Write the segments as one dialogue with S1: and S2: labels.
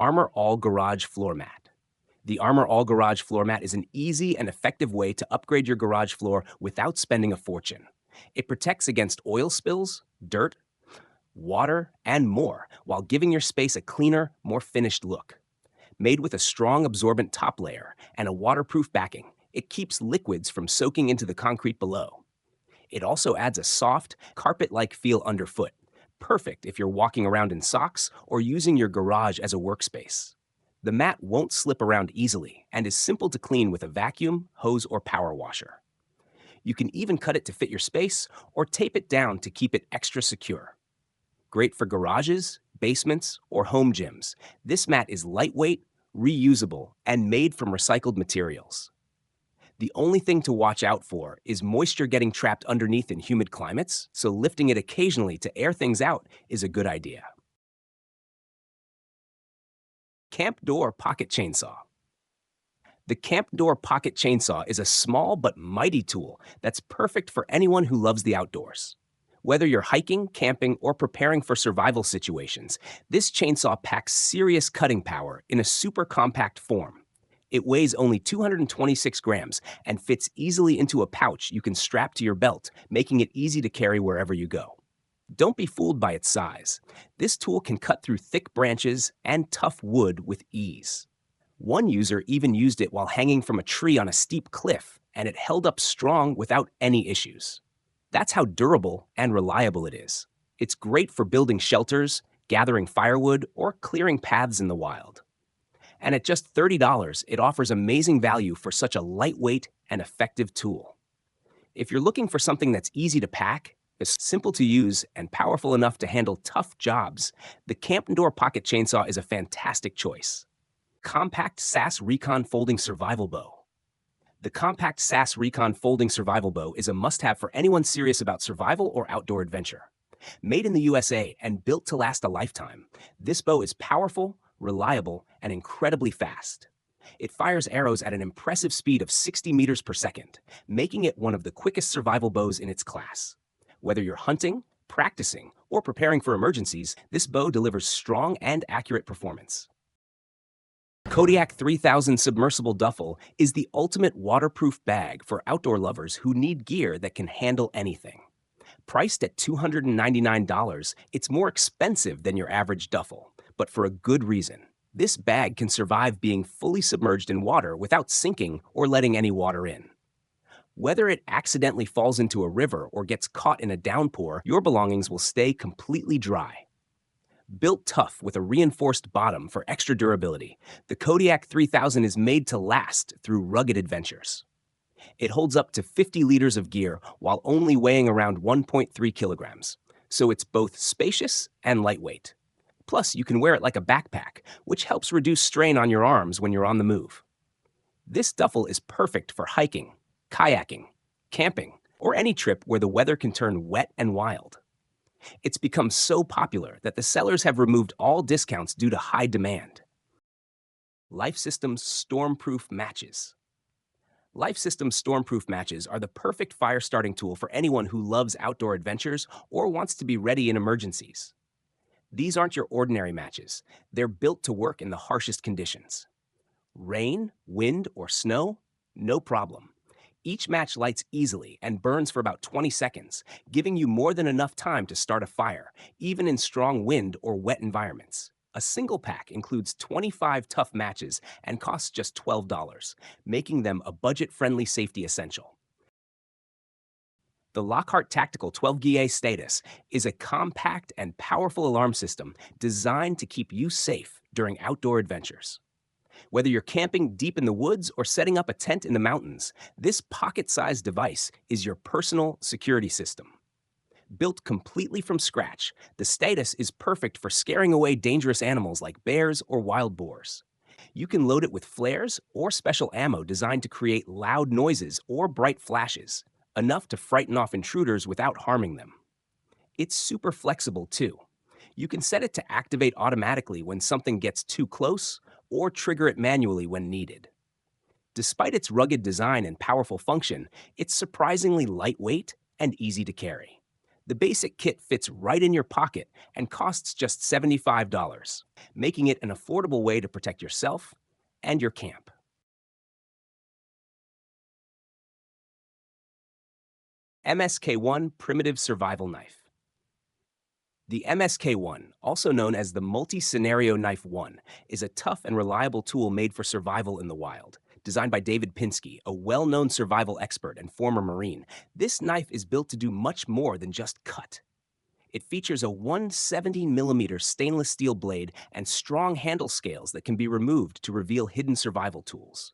S1: Armor All Garage Floor Mat. The Armor All Garage Floor Mat is an easy and effective way to upgrade your garage floor without spending a fortune. It protects against oil spills, dirt, water, and more while giving your space a cleaner, more finished look. Made with a strong absorbent top layer and a waterproof backing, it keeps liquids from soaking into the concrete below. It also adds a soft, carpet-like feel underfoot, perfect if you're walking around in socks or using your garage as a workspace. The mat won't slip around easily and is simple to clean with a vacuum, hose, or power washer. You can even cut it to fit your space or tape it down to keep it extra secure. Great for garages, basements, or home gyms, this mat is lightweight, reusable, and made from recycled materials. The only thing to watch out for is moisture getting trapped underneath in humid climates, so lifting it occasionally to air things out is a good idea. Camp Door Pocket Chainsaw. The Camp Door Pocket Chainsaw is a small but mighty tool that's perfect for anyone who loves the outdoors. Whether you're hiking, camping, or preparing for survival situations, this chainsaw packs serious cutting power in a super compact form. It weighs only 226 grams and fits easily into a pouch you can strap to your belt, making it easy to carry wherever you go. Don't be fooled by its size. This tool can cut through thick branches and tough wood with ease. One user even used it while hanging from a tree on a steep cliff, and it held up strong without any issues. That's how durable and reliable it is. It's great for building shelters, gathering firewood, or clearing paths in the wild. And at just $30, it offers amazing value for such a lightweight and effective tool. If you're looking for something that's easy to pack, is simple to use, and powerful enough to handle tough jobs, the Camp Door Pocket Chainsaw is a fantastic choice. Compact SAS Recon Folding Survival Bow. The Compact SAS Recon Folding Survival Bow is a must-have for anyone serious about survival or outdoor adventure. Made in the USA and built to last a lifetime, this bow is powerful, reliable, and incredibly fast. It fires arrows at an impressive speed of 60 meters per second, making it one of the quickest survival bows in its class. Whether you're hunting, practicing, or preparing for emergencies, this bow delivers strong and accurate performance. Kodiak 3000 Submersible Duffel is the ultimate waterproof bag for outdoor lovers who need gear that can handle anything. Priced at $299, it's more expensive than your average duffel, but for a good reason. This bag can survive being fully submerged in water without sinking or letting any water in. Whether it accidentally falls into a river or gets caught in a downpour, your belongings will stay completely dry. Built tough with a reinforced bottom for extra durability, the Kodiak 3000 is made to last through rugged adventures. It holds up to 50 liters of gear while only weighing around 1.3 kilograms, so it's both spacious and lightweight. Plus, you can wear it like a backpack, which helps reduce strain on your arms when you're on the move. This duffel is perfect for hiking, kayaking, camping, or any trip where the weather can turn wet and wild. It's become so popular that the sellers have removed all discounts due to high demand. Life Systems Stormproof Matches. Life Systems Stormproof Matches are the perfect fire starting tool for anyone who loves outdoor adventures or wants to be ready in emergencies. These aren't your ordinary matches. They're built to work in the harshest conditions. Rain, wind, or snow? No problem. Each match lights easily and burns for about 20 seconds, giving you more than enough time to start a fire, even in strong wind or wet environments. A single pack includes 25 tough matches and costs just $12, making them a budget-friendly safety essential. The Lockhart Tactical 12GA Status is a compact and powerful alarm system designed to keep you safe during outdoor adventures. Whether you're camping deep in the woods or setting up a tent in the mountains, this pocket-sized device is your personal security system. Built completely from scratch, the Status is perfect for scaring away dangerous animals like bears or wild boars. You can load it with flares or special ammo designed to create loud noises or bright flashes, enough to frighten off intruders without harming them. It's super flexible too. You can set it to activate automatically when something gets too close or trigger it manually when needed. Despite its rugged design and powerful function, it's surprisingly lightweight and easy to carry. The basic kit fits right in your pocket and costs just $75, making it an affordable way to protect yourself and your camp. MSK1 Primitive Survival Knife. The MSK1, also known as the Multi-Scenario Knife 1, is a tough and reliable tool made for survival in the wild. Designed by David Pinsky, a well-known survival expert and former Marine, this knife is built to do much more than just cut. It features a 170mm stainless steel blade and strong handle scales that can be removed to reveal hidden survival tools.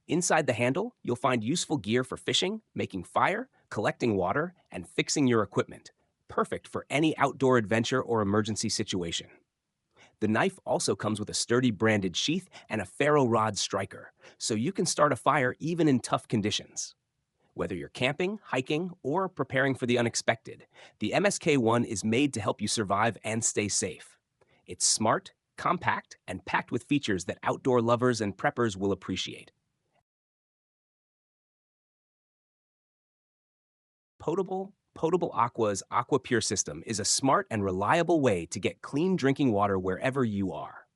S1: Inside the handle, you'll find useful gear for fishing, making fire, collecting water, and fixing your equipment, perfect for any outdoor adventure or emergency situation. The knife also comes with a sturdy branded sheath and a ferro rod striker, so you can start a fire even in tough conditions. Whether you're camping, hiking, or preparing for the unexpected, the MSK1 is made to help you survive and stay safe. It's smart, compact, and packed with features that outdoor lovers and preppers will appreciate. Potable Aqua's Aqua Pure system is a smart and reliable way to get clean drinking water wherever you are.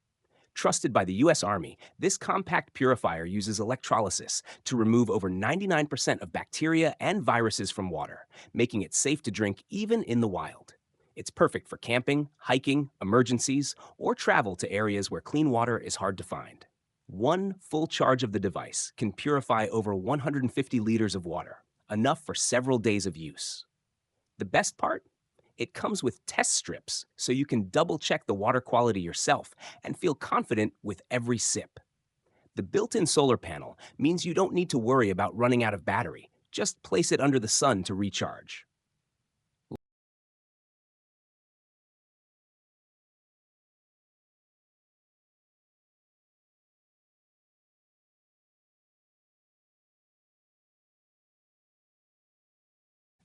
S1: Trusted by the U.S. Army, this compact purifier uses electrolysis to remove over 99% of bacteria and viruses from water, making it safe to drink even in the wild. It's perfect for camping, hiking, emergencies, or travel to areas where clean water is hard to find. One full charge of the device can purify over 150 liters of water, enough for several days of use. The best part? It comes with test strips, so you can double-check the water quality yourself and feel confident with every sip. The built-in solar panel means you don't need to worry about running out of battery. Just place it under the sun to recharge.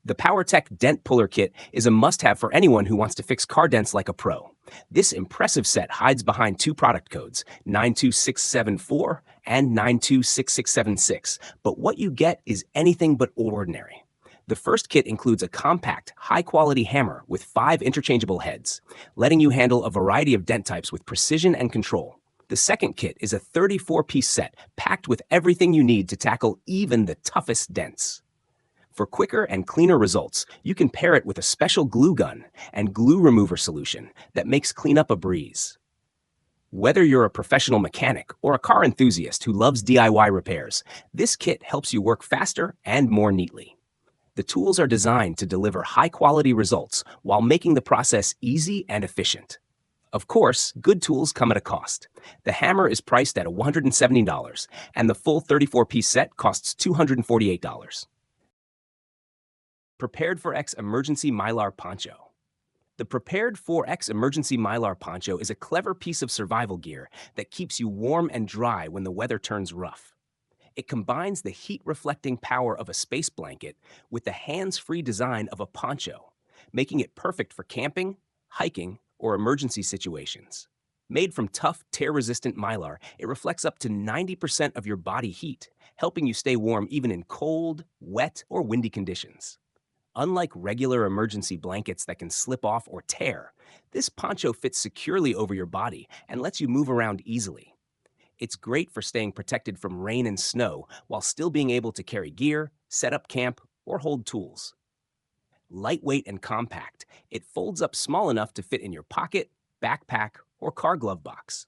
S1: The PowerTech Dent Puller Kit is a must-have for anyone who wants to fix car dents like a pro. This impressive set hides behind two product codes, 92674 and 926676, but what you get is anything but ordinary. The first kit includes a compact, high-quality hammer with 5 interchangeable heads, letting you handle a variety of dent types with precision and control. The second kit is a 34-piece set packed with everything you need to tackle even the toughest dents. For quicker and cleaner results, you can pair it with a special glue gun and glue remover solution that makes cleanup a breeze. Whether you're a professional mechanic or a car enthusiast who loves DIY repairs, this kit helps you work faster and more neatly. The tools are designed to deliver high-quality results while making the process easy and efficient. Of course, good tools come at a cost. The hammer is priced at $170, and the full 34-piece set costs $248. Prepared for X Emergency Mylar Poncho. The Prepared for X Emergency Mylar Poncho is a clever piece of survival gear that keeps you warm and dry when the weather turns rough. It combines the heat-reflecting power of a space blanket with the hands-free design of a poncho, making it perfect for camping, hiking, or emergency situations. Made from tough, tear-resistant mylar, it reflects up to 90% of your body heat, helping you stay warm even in cold, wet, or windy conditions. Unlike regular emergency blankets that can slip off or tear, this poncho fits securely over your body and lets you move around easily. It's great for staying protected from rain and snow while still being able to carry gear, set up camp, or hold tools. Lightweight and compact, it folds up small enough to fit in your pocket, backpack, or car glove box.